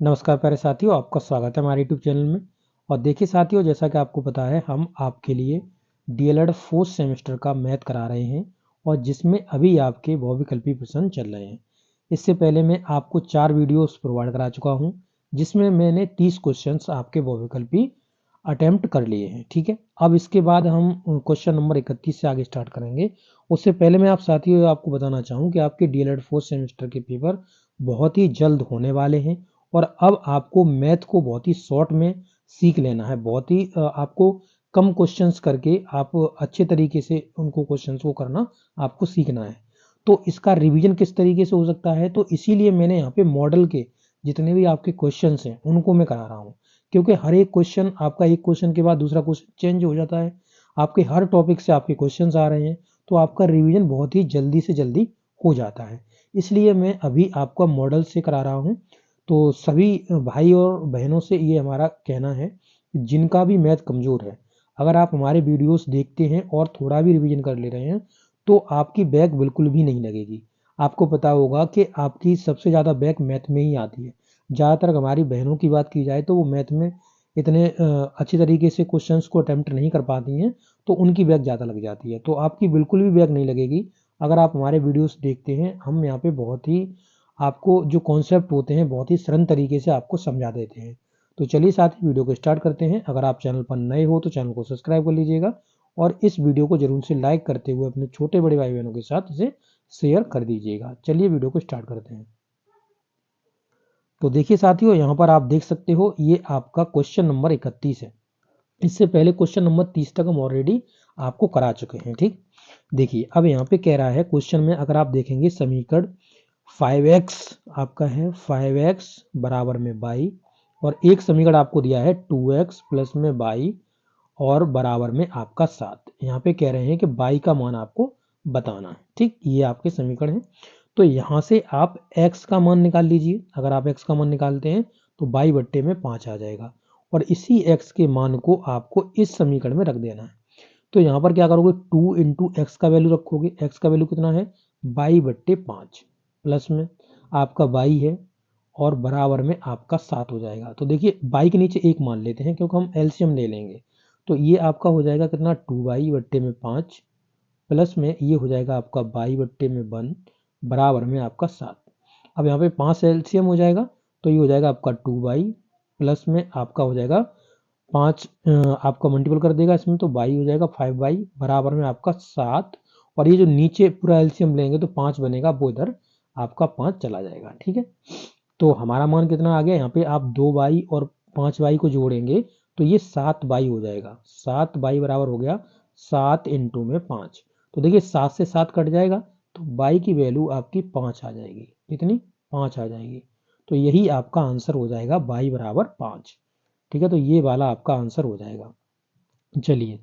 नमस्कार प्यारे साथियों, आपका स्वागत है हमारे यूट्यूब चैनल में। और देखिए साथियों, जैसा कि आपको पता है, हम आपके लिए डीएलएड फोर्थ सेमेस्टर का मैथ करा रहे हैं और जिसमें अभी आपके बहुविकल्पी प्रश्न चल रहे हैं। इससे पहले मैं आपको 4 वीडियोस प्रोवाइड करा चुका हूं, जिसमें मैंने 30 क्वेश्चंस आपके बहुविकल्पी अटेम्प्ट कर लिए हैं। ठीक है, अब इसके बाद हम क्वेश्चन नंबर 31 से आगे स्टार्ट करेंगे। उससे पहले मैं आप साथियों आपको बताना चाहूँ कि आपके डीएलएड फोर्थ सेमेस्टर के पेपर बहुत ही जल्द होने वाले हैं और अब आपको मैथ को बहुत ही शॉर्ट में सीख लेना है। बहुत ही आपको कम क्वेश्चंस करके आप अच्छे तरीके से उनको क्वेश्चंस को करना आपको सीखना है। तो इसका रिवीजन किस तरीके से हो सकता है, तो इसीलिए मैंने यहाँ पे मॉडल के जितने भी आपके क्वेश्चंस हैं उनको मैं करा रहा हूँ, क्योंकि हर एक क्वेश्चन आपका एक क्वेश्चन के बाद दूसरा क्वेश्चन चेंज हो जाता है। आपके हर टॉपिक से आपके क्वेश्चंस आ रहे हैं, तो आपका रिवीजन बहुत ही जल्दी से जल्दी हो जाता है। इसलिए मैं अभी आपका मॉडल से करा रहा हूँ। तो सभी भाई और बहनों से ये हमारा कहना है, जिनका भी मैथ कमज़ोर है, अगर आप हमारे वीडियोस देखते हैं और थोड़ा भी रिवीजन कर ले रहे हैं तो आपकी बैक बिल्कुल भी नहीं लगेगी। आपको पता होगा कि आपकी सबसे ज़्यादा बैक मैथ में ही आती है। ज़्यादातर हमारी बहनों की बात की जाए तो वो मैथ में इतने अच्छी तरीके से क्वेश्चंस को अटेम्प्ट नहीं कर पाती हैं, तो उनकी बैक ज़्यादा लग जाती है। तो आपकी बिल्कुल भी बैक नहीं लगेगी अगर आप हमारे वीडियोस देखते हैं। हम यहाँ पे बहुत ही आपको जो कॉन्सेप्ट होते हैं बहुत ही सरल तरीके से आपको समझा देते हैं। तो चलिए साथी, वीडियो को स्टार्ट करते हैं। अगर आप चैनल पर नए हो तो चैनल को सब्सक्राइब कर लीजिएगा और इस वीडियो को जरूर से लाइक करते हुए अपने छोटे बड़े भाई बहनों के साथ इसे शेयर कर दीजिएगा। चलिए वीडियो को स्टार्ट करते हैं। तो देखिए साथियों, यहाँ पर आप देख सकते हो ये आपका क्वेश्चन नंबर 31 है। इससे पहले क्वेश्चन नंबर 30 तक हम ऑलरेडी आपको करा चुके हैं। ठीक, देखिए अब यहाँ पे कह रहा है क्वेश्चन में, अगर आप देखेंगे समीकरण 5x आपका है 5x बराबर में 22 और एक समीकरण आपको दिया है 2x प्लस में 22 और बराबर में आपका 7। यहाँ पे कह रहे हैं कि 22 का मान आपको बताना है। ठीक, ये आपके समीकरण है। तो यहाँ से आप x का मान निकाल लीजिए। अगर आप x का मान निकालते हैं तो 22 बट्टे में 5 आ जाएगा और इसी x के मान को आपको इस समीकरण में रख देना है। तो यहाँ पर क्या करोगे, 2 इंटू एक्स का वैल्यू रखोगे। x का वैल्यू कितना है, 22 बट्टे 5 प्लस में आपका 22 है और बराबर में आपका 7 हो जाएगा। तो देखिए 22 के नीचे एक मान लेते हैं क्योंकि हम एलसीएम ले लेंगे। तो ये आपका हो जाएगा कितना, 2y बट्टे में 5 प्लस में ये हो जाएगा आपका 22 बट्टे में 1 बराबर में आपका 7। अब यहाँ पे 5 से एलसीएम हो जाएगा तो ये हो जाएगा आपका 2y प्लस में आपका हो जाएगा 5 आपका मल्टीपल कर देगा इसमें, तो 22 हो जाएगा 5y बराबर में आपका 7। और ये जो नीचे पूरा एलसीएम लेंगे तो 5 बनेगा, वो इधर आपका 5 चला जाएगा। ठीक है, तो हमारा मान कितना आ गया, यहाँ पे आप 2y और 5y को जोड़ेंगे तो ये 7y हो जाएगा। 7y बराबर हो गया 7 इंटू में 5। तो देखिए 7 से 7 कट जाएगा तो y की वैल्यू आपकी 5 आ जाएगी। कितनी, 5 आ जाएगी। तो यही आपका आंसर हो जाएगा, y बराबर 5। ठीक है, तो ये वाला आपका आंसर हो जाएगा। चलिए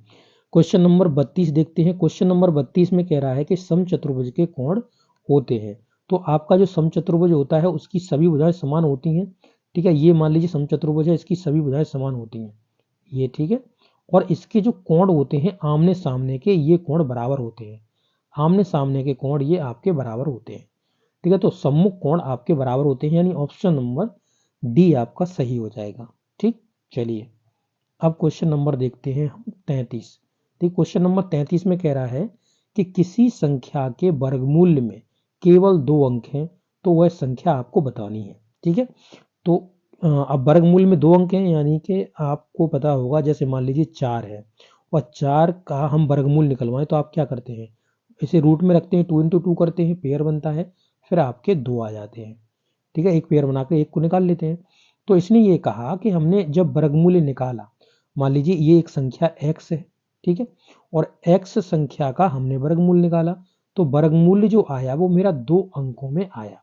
क्वेश्चन नंबर 32 देखते हैं। क्वेश्चन नंबर 32 में कह रहा है कि समचतुर्भुज के कोण होते हैं। तो आपका जो समचतुर्भुज होता है उसकी सभी भुजाएं समान होती हैं। ठीक है, ये मान लीजिए समचतुर्भुज है, इसकी सभी भुजाएं समान होती हैं ये। ठीक है, और इसके जो कोण होते हैं आमने सामने के, ये कोण बराबर होते हैं। आमने सामने के कोण ये आपके बराबर होते हैं। ठीक है, तो सम्मुख कोण आपके बराबर होते हैं, यानी ऑप्शन नंबर डी आपका सही हो जाएगा। ठीक, चलिए अब क्वेश्चन नंबर देखते हैं हम 33। ठीक, क्वेश्चन नंबर 33 में कह रहा है कि किसी संख्या के वर्गमूल में केवल 2 अंक हैं तो वह संख्या आपको बतानी है। ठीक है, तो अब वर्गमूल में 2 अंक हैं, यानी कि आपको पता होगा, जैसे मान लीजिए 4 है और 4 का हम वर्गमूल निकलवाएं तो आप क्या करते हैं, इसे रूट में रखते हैं, 2 इंटू 2 करते हैं, पेयर बनता है, फिर आपके 2 आ जाते हैं। ठीक है, एक पेयर बनाकर एक को निकाल लेते हैं। तो इसने ये कहा कि हमने जब वर्गमूल निकाला, मान लीजिए ये एक संख्या x है। ठीक है, और x संख्या का हमने वर्गमूल निकाला तो वर्गमूल जो आया वो मेरा 2 अंकों में आया,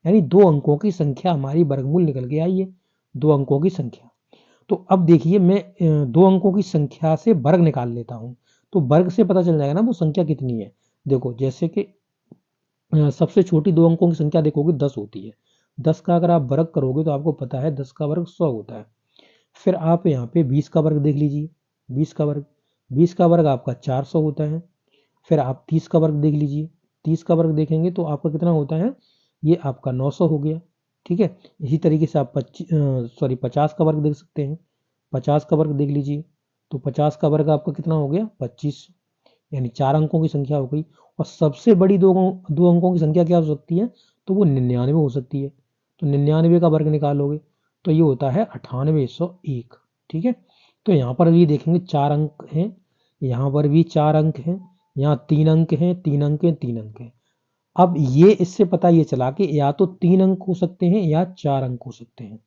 यानी 2 अंकों की संख्या हमारी वर्गमूल निकल के आई है, 2 अंकों की संख्या। तो अब देखिए मैं 2 अंकों की संख्या से वर्ग निकाल लेता हूं, तो वर्ग से पता चल जाएगा ना वो संख्या कितनी है। देखो जैसे कि सबसे छोटी 2 अंकों की संख्या देखोगे 10 होती है। 10 का अगर आप वर्ग करोगे तो आपको पता है 10 का वर्ग 100 होता है। फिर आप यहाँ पे 20 का वर्ग देख लीजिए, 20 का वर्ग, 20 का वर्ग आपका 400 होता है। फिर आप 30 का वर्ग देख लीजिए, 30 का वर्ग देखेंगे तो आपका कितना होता है, ये आपका 900 हो गया। ठीक है। इसी तरीके से आप 50 का वर्ग देख सकते हैं। 50 का वर्ग देख लीजिए, तो 50 का वर्ग आपका कितना हो गया 25, यानी 4 अंकों की संख्या हो गई। और सबसे बड़ी दो अंकों की संख्या क्या हो सकती है, तो वो 99 हो सकती है। तो 99 का वर्ग निकालोगे तो ये होता है 9801। ठीक है। तो यहाँ पर भी देखेंगे 4 अंक हैं, यहाँ पर भी 4 अंक हैं, यहाँ 3 अंक हैं, 3 अंक हैं, 3 अंक हैं। अब ये इससे पता ये चला कि या तो 3 अंक हो सकते हैं या 4 अंक हो सकते हैं।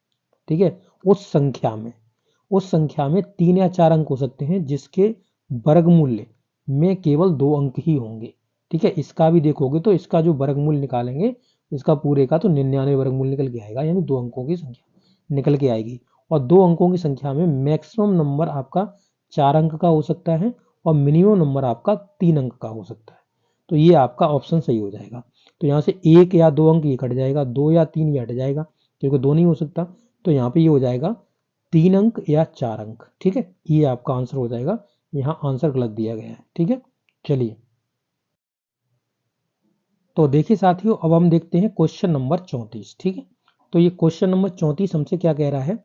ठीक है। उस संख्या में 3 या 4 अंक हो सकते हैं जिसके वर्गमूल्य में केवल 2 अंक ही होंगे। ठीक है। इसका भी देखोगे तो इसका जो वर्गमूल निकालेंगे इसका पूरे का तो 99 वर्गमूल निकल के आएगा, यानी 2 अंकों की संख्या निकल के आएगी। और 2 अंकों की संख्या में मैक्सिमम नंबर आपका 4 अंक का हो सकता है और मिनिमम नंबर आपका 3 अंक का हो सकता है। तो ये आपका ऑप्शन सही हो जाएगा। तो यहाँ से 1 या 2 अंक ये कट जाएगा, 2 या 3 ये हट जाएगा, क्योंकि 2 नहीं हो सकता। तो यहाँ पे ये हो जाएगा 3 अंक या 4 अंक। ठीक है। ये आपका आंसर हो जाएगा। यहाँ आंसर गलत दिया गया है। ठीक है। चलिए, तो देखिए साथियों, अब हम देखते हैं क्वेश्चन नंबर 34। ठीक है। तो ये क्वेश्चन नंबर 34 हमसे क्या कह रहा है,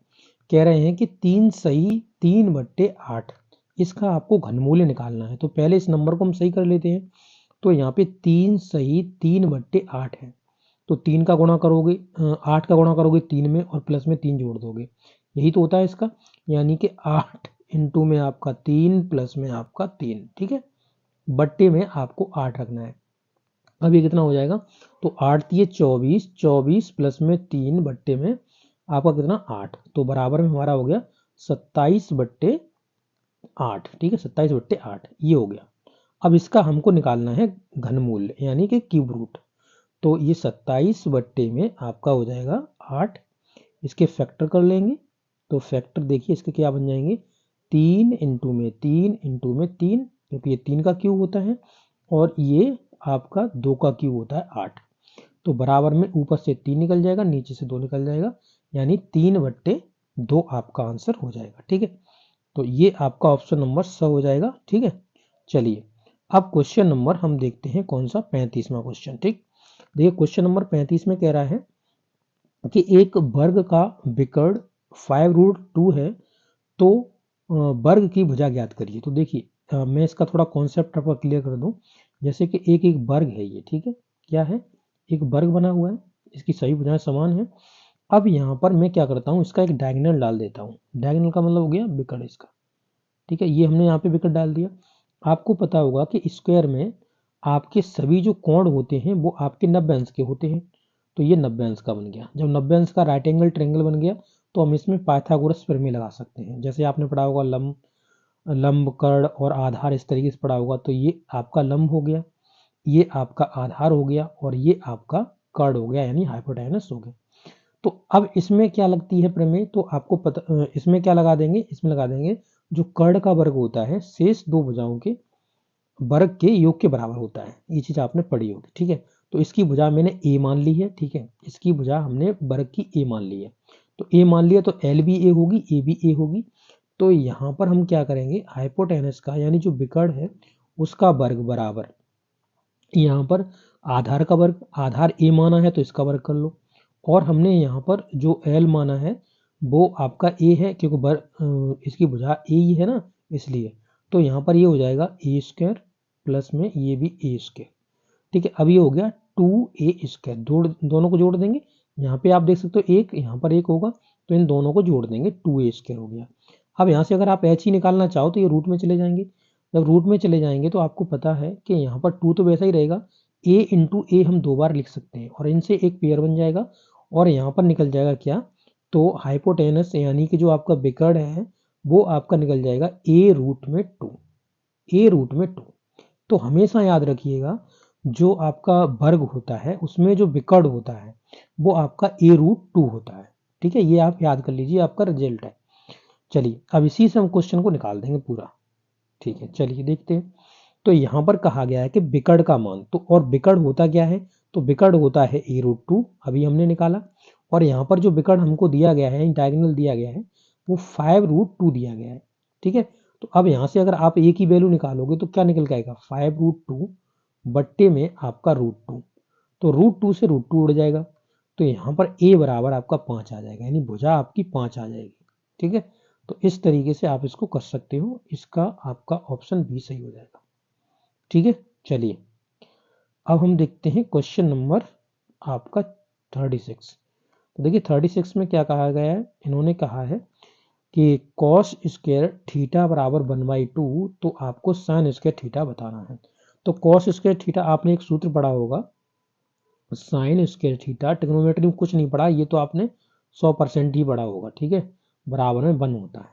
कह रहे हैं कि 3 सही 3/8 इसका आपको घनमूल्य निकालना है। तो पहले इस नंबर को हम सही कर लेते हैं। तो यहाँ पे 3 सही 3/8 है। तो 3 का गुणा करोगे 8 का गुणा करोगे 3 में और प्लस में 3 जोड़ दोगे, यही तो होता है इसका। यानी कि 8 इंटू में आपका 3 प्लस में आपका 3। ठीक है। बट्टे में आपको 8 रखना है। अब ये कितना हो जाएगा, तो 8 दिए 24, 24 प्लस में 3 बट्टे में आपका कितना 8, तो बराबर में हमारा हो गया 27/8। ठीक है। 27/8 ये हो गया। अब इसका हमको निकालना है घनमूल्य, यानी कि क्यूब रूट। तो ये 27 बट्टे में आपका हो जाएगा 8। इसके फैक्टर कर लेंगे, तो फैक्टर देखिए इसके क्या बन जाएंगे, 3 इंटू में 3 इंटू में 3, क्योंकि ये 3 का क्यूब होता है और ये आपका 2 का क्यूब होता है 8। तो बराबर में ऊपर से 3 निकल जाएगा, नीचे से 2 निकल जाएगा, यानी 3/2 आपका आंसर हो जाएगा। ठीक है। तो ये आपका ऑप्शन नंबर 100 हो जाएगा। ठीक है। चलिए, अब क्वेश्चन नंबर हम देखते हैं कौन सा, 35वां क्वेश्चन। ठीक, देखिए क्वेश्चन नंबर 35 में कह रहा है कि एक वर्ग का विकर्ण 5√2 है, तो वर्ग की भुजा ज्ञात करिए। तो देखिए मैं इसका थोड़ा कॉन्सेप्ट आपका क्लियर कर दूं। जैसे कि एक वर्ग है ये, ठीक है, क्या है, एक वर्ग बना हुआ है, इसकी सभी भुजाएं समान है। अब यहाँ पर मैं क्या करता हूँ, इसका एक डायगोनल डाल देता हूँ। डायगोनल का मतलब हो गया विकर्ण इसका। ठीक है। ये हमने यहाँ पे विकर्ण डाल दिया। आपको पता होगा कि स्क्वायर में आपके सभी जो कोण होते हैं वो आपके 90 अंश के होते हैं। तो ये 90 अंश का बन गया। जब 90 अंश का राइट एंगल ट्रायंगल बन गया तो हम इसमें पाइथागोरस प्रमेय लगा सकते हैं। जैसे आपने पढ़ा होगा लंब कर्ण और आधार, इस तरीके से पढ़ा होगा। तो ये आपका लंब हो गया, ये आपका आधार हो गया और ये आपका कर्ण हो गया, यानी हाइपोटेनस हो गया। तो अब इसमें क्या लगती है प्रमेय, तो आपको पता, इसमें क्या लगा देंगे, इसमें लगा देंगे जो कर्ण का वर्ग होता है शेष दो भुजाओं के वर्ग के योग के बराबर होता है। ये चीज आपने पढ़ी होगी। ठीक है। तो इसकी भुजा मैंने ए मान ली है। ठीक है। इसकी भुजा हमने वर्ग की ए मान ली है। तो ए मान लिया तो एल भी ए होगी, ए भी ए होगी। तो यहाँ पर हम क्या करेंगे, हाइपोटेनस का यानी जो विकर्ण है उसका वर्ग बराबर यहाँ पर आधार का वर्ग, आधार ए माना है तो इसका वर्ग कर लो। और हमने यहाँ पर जो एल माना है वो आपका ए है, क्योंकि इसकी भुजा ए ही है ना, इसलिए। तो यहाँ पर ये हो जाएगा ए स्क्वायर प्लस में ये भी ए स्क्वायर। ठीक है। अब ये हो गया 2a², दोनों को जोड़ देंगे। यहाँ पे आप देख सकते हो एक, यहाँ पर एक होगा, तो इन दोनों को जोड़ देंगे, 2a² हो गया। अब यहाँ से अगर आप h ही निकालना चाहो तो ये रूट में चले जाएंगे। जब रूट में चले जाएंगे तो आपको पता है कि यहाँ पर 2 तो वैसा ही रहेगा, a इंटू ए हम 2 बार लिख सकते हैं और इनसे एक पेयर बन जाएगा और यहाँ पर निकल जाएगा क्या, तो हाइपोटेनस यानी कि जो आपका विकर्ण है वो आपका निकल जाएगा a√2। a√2। तो हमेशा याद रखिएगा जो आपका वर्ग होता है उसमें जो विकर्ण होता है वो आपका a√2 होता है। ठीक है। ये आप याद कर लीजिए, आपका रिजल्ट है। चलिए, अब इसी से हम क्वेश्चन को निकाल देंगे पूरा। ठीक है। चलिए देखते हैं। तो यहाँ पर कहा गया है कि विकर्ण का मान, तो और विकर्ण होता क्या है, तो विकर्ण होता है a√2, अभी हमने निकाला। और यहाँ पर जो विकर्ण हमको दिया गया है, डायगोनल दिया गया है, वो 5√2 दिया गया है। ठीक है। तो अब यहाँ से अगर आप a की वैल्यू निकालोगे तो क्या निकल के आएगा, 5√2 बट्टे में आपका √2। तो √2 से √2 उड़ जाएगा। तो यहाँ पर ए बराबर आपका 5 आ जाएगा, यानी भुजा आपकी 5 आ जाएगी। ठीक है, तो इस तरीके से आप इसको कर सकते हो, इसका आपका ऑप्शन बी सही हो जाएगा। ठीक है, चलिए अब हम देखते हैं क्वेश्चन नंबर आपका 36। तो देखिए 36 में क्या कहा गया है, इन्होंने कहा है कि कॉस स्क्वायर थीटा बराबर 1/2, तो आपको साइन स्क्वायर थीटा बताना है। तो कॉस स्क्वायर थीटा आपने एक सूत्र पढ़ा होगा, साइन स्क्वायर थीटा, ट्रिग्नोमेट्री में कुछ नहीं पढ़ा, ये तो आपने 100% ही पढ़ा होगा। ठीक है, बराबर में 1 होता है,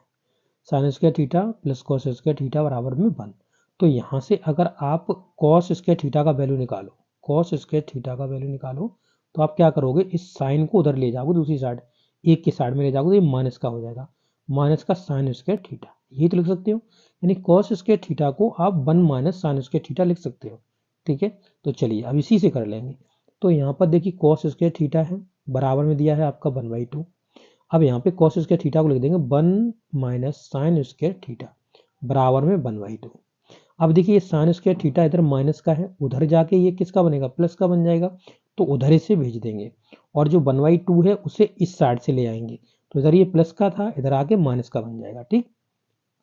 sine square theta plus cos square theta बराबर में 1। तो यहाँ से अगर आप कॉस स्क्वायर थीटा का वैल्यू निकालो, कॉस स्क्वायर थीटा का वैल्यू निकालो, तो आप क्या करोगे, इस साइन को उधर ले जाओगे, दूसरी साइड एक की साइड में ले जाओगे, तो ये माइनस का हो जाएगा, माइनस का साइन स्क्वायर थीटा, ये तो लिख सकते हो। यानी कॉस स्क्वायर थीटा को आप 1 माइनस साइन स्क्वायर थीटा लिख सकते हो। ठीक है, तो चलिए अब इसी से कर लेंगे। तो यहाँ पर देखिए कॉस स्क्वायर थीटा है, बराबर में दिया है आपका 1/2। अब यहाँ पे कॉस स्क्वायर थीटा को लिख देंगे 1 माइनस साइन स्क्वायर थीटा बराबर में 1/2। अब देखिए ये साइन स्क्वायर थीटा इधर माइनस का है, उधर जाके ये किसका बनेगा, प्लस का बन जाएगा, तो उधर से भेज देंगे, और जो 1/2 है उसे इस साइड से ले आएंगे, तो इधर ये प्लस का था, इधर आके माइनस का बन जाएगा। ठीक,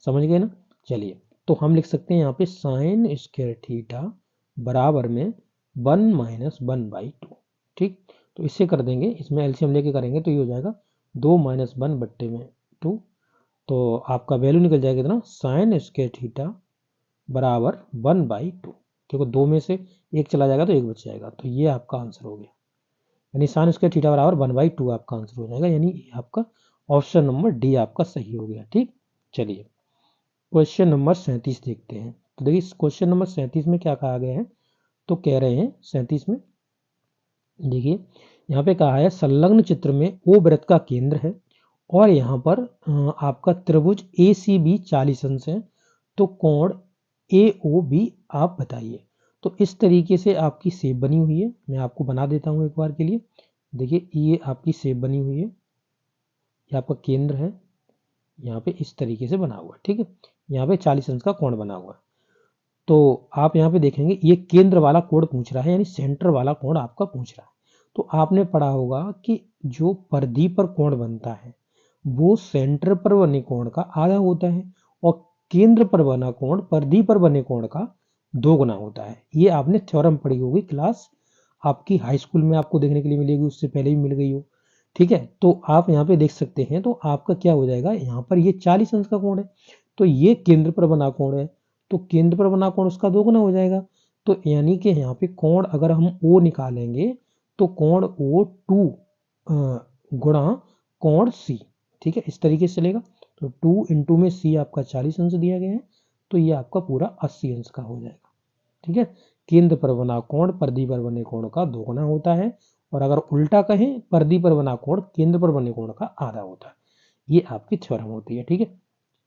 समझ गए ना। चलिए तो हम लिख सकते हैं यहाँ पे साइन स्क्वायर थीटा बराबर में 1 माइनस 1/2। ठीक, तो इससे कर देंगे, इसमें एलसीएम लेके करेंगे तो ये हो जाएगा 2 माइनस 1/2, तो आपका वैल्यू निकल जाएगा इतना, साइन स्क्वायर थीटा बराबर 1/2, क्योंकि 2 में से 1 चला जाएगा तो 1 बच जाएगा, तो ये आपका आंसर हो गया, यानी साइन स्क्वायर थीटा बराबर 1/2 आपका आंसर हो जाएगा, यानी आपका ऑप्शन नंबर डी आपका सही हो गया। ठीक, चलिए क्वेश्चन नंबर 37 देखते हैं। तो देखिए क्वेश्चन नंबर 37 में क्या कहा गया है, तो कह रहे हैं 37 में देखिए यहाँ पे कहा है संलग्न चित्र में ओ वृत्त का केंद्र है, और यहाँ पर आपका त्रिभुज ए सी बी 40 अंश है, तो कोण ए ओ बी आप बताइए। तो इस तरीके से आपकी शेप बनी हुई है, मैं आपको बना देता हूँ एक बार के लिए। देखिए ये आपकी शेप बनी हुई है, ये आपका केंद्र है, यहाँ पे इस तरीके से बना हुआ है। ठीक है, यहाँ पे 40 अंश का कोण बना हुआ है, तो आप यहाँ पे देखेंगे ये केंद्र वाला कोण पूछ रहा है, यानी सेंटर वाला कोण आपका पूछ रहा है। तो आपने पढ़ा होगा कि जो परिधि पर कोण बनता है वो सेंटर पर बने कोण का आधा होता है, और केंद्र पर बना कोण परिधि पर बने कोण का 2 गुना होता है। ये आपने थ्योरम पढ़ी होगी, क्लास आपकी हाई स्कूल में आपको देखने के लिए मिलेगी, उससे पहले भी मिल गई हो। ठीक है, तो आप यहाँ पे देख सकते हैं, तो आपका क्या हो जाएगा, यहाँ पर ये 40 अंश का कोण है, तो ये केंद्र पर बना कोण है, तो केंद्र पर बना कोण उसका 2 गुना हो जाएगा। तो यानी कि यहाँ पे कोण अगर हम ओ निकालेंगे, तो कोण ओ 2 गुणा कोण सी। ठीक है, इस तरीके से चलेगा, तो 2 इंटू में सी आपका 40 अंश दिया गया है, तो ये आपका पूरा 80 अंश का हो जाएगा। ठीक है, केंद्र पर बना कोण परिधि पर बने कोण का 2 गुना होता है, और अगर उल्टा कहें परिधि पर बना कोण केंद्र पर बने कोण का आधा होता है। ये आपकी थ्योरम होती है। ठीक है,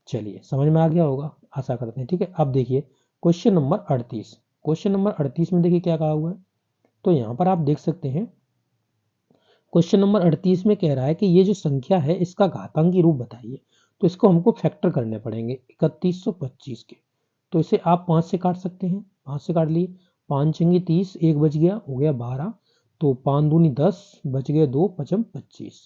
चलिए समझ में आ गया होगा, आशा करते हैं। ठीक है, अब देखिए क्वेश्चन नंबर 38। क्वेश्चन नंबर 38 में देखिए क्या कहा हुआ है, तो यहाँ पर आप देख सकते हैं क्वेश्चन नंबर 38 में कह रहा है कि ये जो संख्या है इसका घातांकी रूप बताइए। तो इसको हमको फैक्टर करने पड़ेंगे 3125 के। तो इसे आप 5 से काट सकते हैं, 5 से काट लिए, 5 छंगी 30, 1 बच गया, हो गया 12, तो 5 दूनी 10, बच गए 2 पचम 25।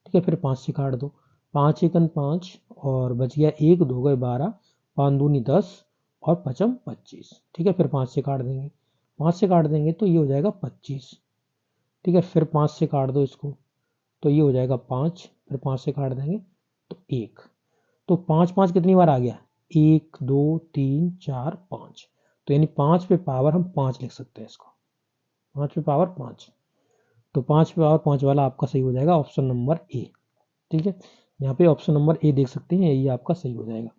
ठीक है, फिर 5 से काट दो, 5 एकन 5, और बच गया 1, 2 गए 12, 5 दूनी 10 और पचम 25। ठीक है, फिर 5 से काट देंगे, 5 से काट देंगे तो ये हो जाएगा 25। ठीक है, फिर 5 से काट दो इसको, तो ये हो जाएगा 5, फिर 5 से काट देंगे तो 1। तो 5 5 कितनी बार आ गया, 1 2 3 4 5, तो यानी 5 पे पावर हम 5 लिख सकते हैं इसको, 5 पे पावर 5। तो 5 पे पावर 5 वाला आपका सही हो जाएगा ऑप्शन नंबर ए। ठीक है, यहाँ पे ऑप्शन नंबर ए देख सकते हैं, ये आपका सही हो जाएगा।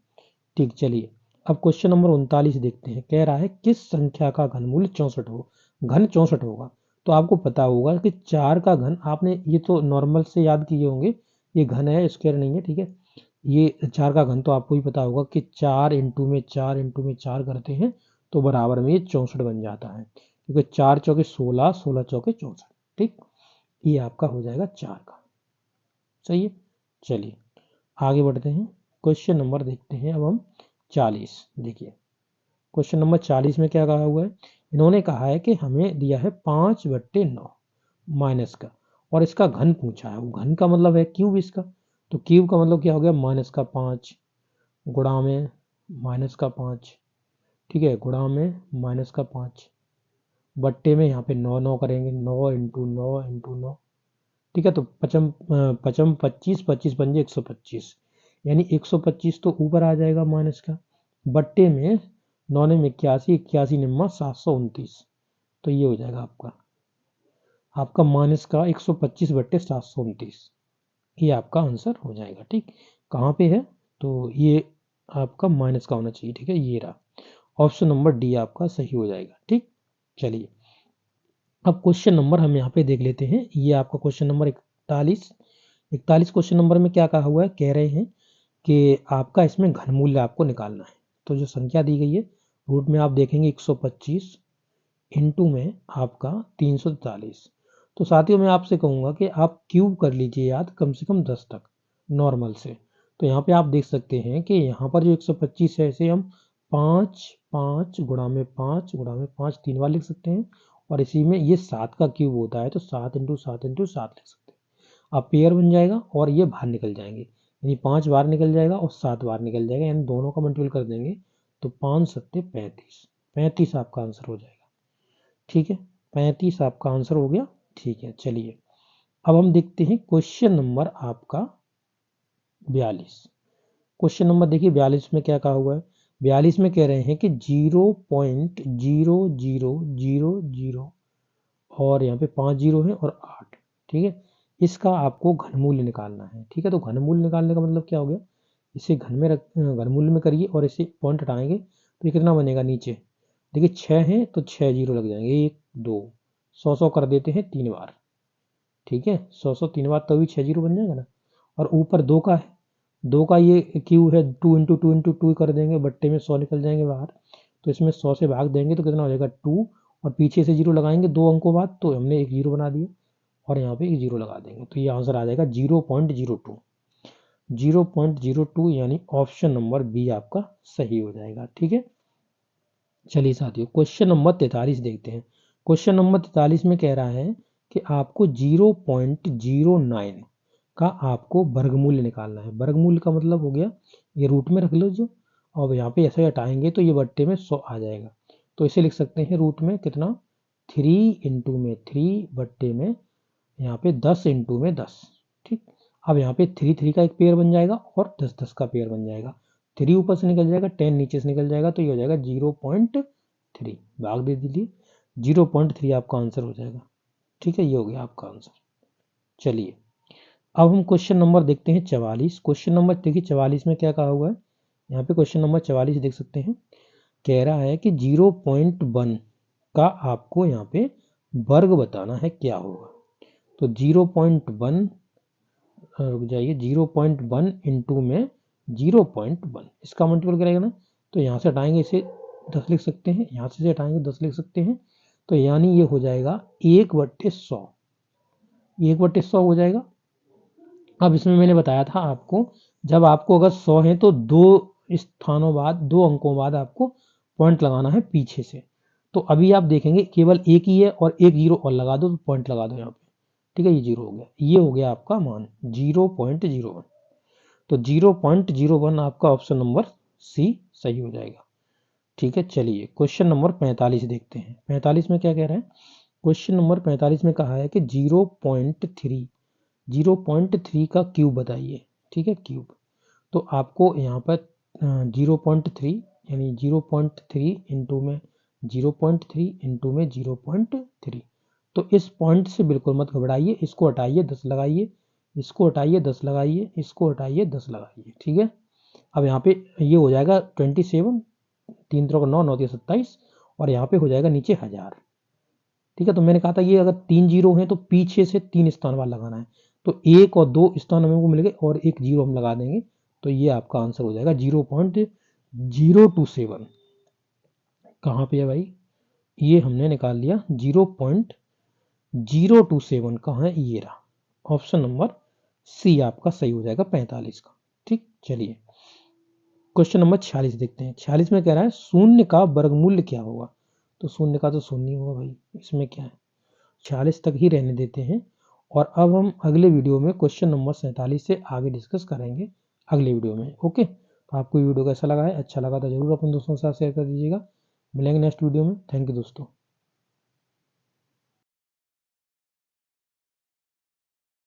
ठीक, चलिए अब क्वेश्चन नंबर 39 देखते हैं। कह रहा है किस संख्या का घनमूल 64 हो, घन 64 होगा। तो आपको पता होगा कि 4 का घन, आपने ये तो नॉर्मल से याद किए होंगे, ये घन है स्क्वायर नहीं है। ठीक है, ये 4 का घन तो आपको ही पता होगा कि 4 इंटू में 4 इंटू में 4 करते हैं तो बराबर में ये 64 बन जाता है, क्योंकि 4 चौके 16, 16 चौके 64। ठीक, ये आपका हो जाएगा 4 का। सही है, चलिए आगे बढ़ते हैं, क्वेश्चन नंबर देखते हैं अब हम 40। देखिए क्वेश्चन नंबर 40 में क्या कहा हुआ है, इन्होंने कहा है कि हमें दिया है 5/9 माइनस का, और इसका घन पूछा है। वो घन का मतलब है क्यूब इसका, तो क्यूब का मतलब क्या हो गया, -5 गुणा में -5, ठीक है, गुणा में -5 बट्टे में यहाँ पे 9 करेंगे, 9 × 9 × 9, ठीक है। तो पचम पचम 25, 25 पंजे 125, यानी 125 तो ऊपर आ जाएगा माइनस का, बट्टे में 9 ने 81, 81 निम्मा 729, तो ये हो जाएगा आपका माइनस का 125 बट्टे 729, ये आपका आंसर हो जाएगा। ठीक, कहाँ पे है, तो ये आपका माइनस का होना चाहिए, ठीक है, ये रहा ऑप्शन नंबर डी आपका सही हो जाएगा। ठीक, चलिए अब क्वेश्चन नंबर हम यहाँ पे देख लेते हैं। ये आपका क्वेश्चन नंबर 41 क्वेश्चन नंबर में क्या कहा हुआ है, कह रहे हैं कि आपका इसमें घन मूल्य आपको निकालना है। तो जो संख्या दी गई है रूट में आप देखेंगे 125 इंटू में आपका 343। तो साथियों मैं आपसे कहूँगा कि आप क्यूब कर लीजिए याद कम से कम 10 तक नॉर्मल से। तो यहाँ पे आप देख सकते हैं कि यहाँ पर जो 125 है इसे हम 5 गुणा में 5 3 बार लिख सकते हैं, और इसी में ये 7 का क्यूब होता है तो 7 × 7 × 7 लिख सकते हैं। अब पेयर बन जाएगा और ये बाहर निकल जाएंगे, यानी 5 बार निकल जाएगा और 7 बार निकल जाएगा, यानी दोनों का मल्टीपल कर देंगे तो 5 7 35, 35 आपका आंसर हो जाएगा। ठीक है, 35 आपका आंसर हो गया। ठीक है, चलिए अब हम देखते हैं क्वेश्चन नंबर आपका 42। क्वेश्चन नंबर देखिए 42 में क्या कहा हुआ है, 42 में कह रहे हैं कि 0.0000 और यहाँ पे 5 जीरो है और 8, ठीक है, इसका आपको घनमूल्य निकालना है। ठीक है, तो घनमूल्य निकालने का मतलब क्या हो गया, इसे घनमूल्य में करिए और इसे पॉइंट हटाएंगे तो ये कितना बनेगा, नीचे देखिए 6 है तो 6 जीरो लग जाएंगे, 1 2 100 कर देते हैं 3 बार, ठीक है, 100 3 बार तभी 6 जीरो बन जाएगा ना। और ऊपर 2 का है, 2 का ये क्यू है, 2 × 2 कर देंगे, बट्टे में 100 निकल जाएंगे बाहर, तो इसमें 100 से भाग देंगे तो कितना हो जाएगा 2, और पीछे से जीरो लगाएंगे 2 अंकों बाद, तो हमने एक जीरो बना दिया और यहाँ पे एक जीरो लगा देंगे, तो ये आंसर आ जाएगा 0.02, 0.02, यानी ऑप्शन नंबर बी आपका सही हो जाएगा। ठीक है, चलिए साथियों क्वेश्चन नंबर 43 देखते हैं। क्वेश्चन नंबर 43 में कह रहा है कि आपको 0.09 का आपको वर्गमूल्य निकालना है। वर्गमूल्य का मतलब हो गया ये रूट में रख लो जो, और यहाँ पे ऐसे हटाएंगे तो ये बट्टे में 100 आ जाएगा, तो इसे लिख सकते हैं रूट में कितना 3 इंटू में 3 बट्टे में यहाँ पे 10 इंटू में 10। ठीक, अब यहाँ पे 3 3 का एक पेयर बन जाएगा और 10 10 का पेयर बन जाएगा, 3 ऊपर से निकल जाएगा 10 नीचे से निकल जाएगा, तो ये हो जाएगा 0.3, भाग दे दीजिए 0.3 आपका आंसर हो जाएगा। ठीक है, ये हो गया आपका आंसर। चलिए अब हम क्वेश्चन नंबर देखते हैं 44। क्वेश्चन नंबर देखिए 44 में क्या कहा हुआ है, यहाँ पे क्वेश्चन नंबर 44 देख सकते हैं, कह रहा है कि 0.1 का आपको यहाँ पे वर्ग बताना है, क्या होगा। तो 0.1 रुक जाइए 0.1 इंटू में 0.1 इसका मल्टीपल करेगा ना, तो यहाँ से हटाएंगे इसे 10 लिख सकते हैं, यहाँ से हटाएंगे 10 लिख सकते हैं, तो यानी ये हो जाएगा 1/100, 1/100 हो जाएगा। अब इसमें मैंने बताया था आपको, जब आपको अगर 100 है तो 2 स्थानों बाद 2 अंकों बाद आपको पॉइंट लगाना है पीछे से, तो अभी आप देखेंगे केवल एक ही है और एक जीरो और लगा दो तो पॉइंट लगा दो यहाँ पे, ठीक है, ये जीरो हो गया, ये हो गया आपका मान 0.01, तो 0.01 आपका ऑप्शन नंबर सी सही हो जाएगा। ठीक है, चलिए क्वेश्चन नंबर 45 देखते हैं। 45 में क्या कह रहे हैं, क्वेश्चन नंबर 45 में कहा है कि 0.3 का क्यूब बताइए। ठीक है, क्यूब, तो आपको यहाँ पर 0.3 यानी 0.3 इंटू में 0.3 इंटू में 0.3, तो इस पॉइंट से बिल्कुल मत घबराइए, इसको हटाइए 10 लगाइए, इसको हटाइए 10 लगाइए, इसको हटाइए 10 लगाइए। ठीक है, अब यहाँ पे ये हो जाएगा 27, 3 3 9 9 27, और यहाँ पे हो जाएगा नीचे 1000। ठीक है, तो मैंने कहा था ये अगर 3 जीरो हैं तो पीछे से 3 स्थान वाला लगाना है, तो 1 और 2 स्थान हमें को मिल गए और एक जीरो हम लगा देंगे, तो ये आपका आंसर हो जाएगा 0.027। कहाँ पे है भाई, ये हमने निकाल लिया 0.027 कहाँ है, ये रहा, ऑप्शन नंबर सी आपका सही हो जाएगा 45 का। ठीक, चलिए क्वेश्चन नंबर 46 देखते हैं। 46 में कह रहा है शून्य का वर्गमूल्य क्या होगा, तो शून्य का तो शून्य होगा भाई, इसमें क्या है, 46 तक ही रहने देते हैं और अब हम अगले वीडियो में क्वेश्चन नंबर 47 से आगे डिस्कस करेंगे अगले वीडियो में। ओके, तो आपको वीडियो कैसा लगा है, अच्छा लगा तो जरूर अपने दोस्तों के साथ शेयर कर दीजिएगा। मिलेंगे नेक्स्ट वीडियो में। थैंक यू दोस्तों।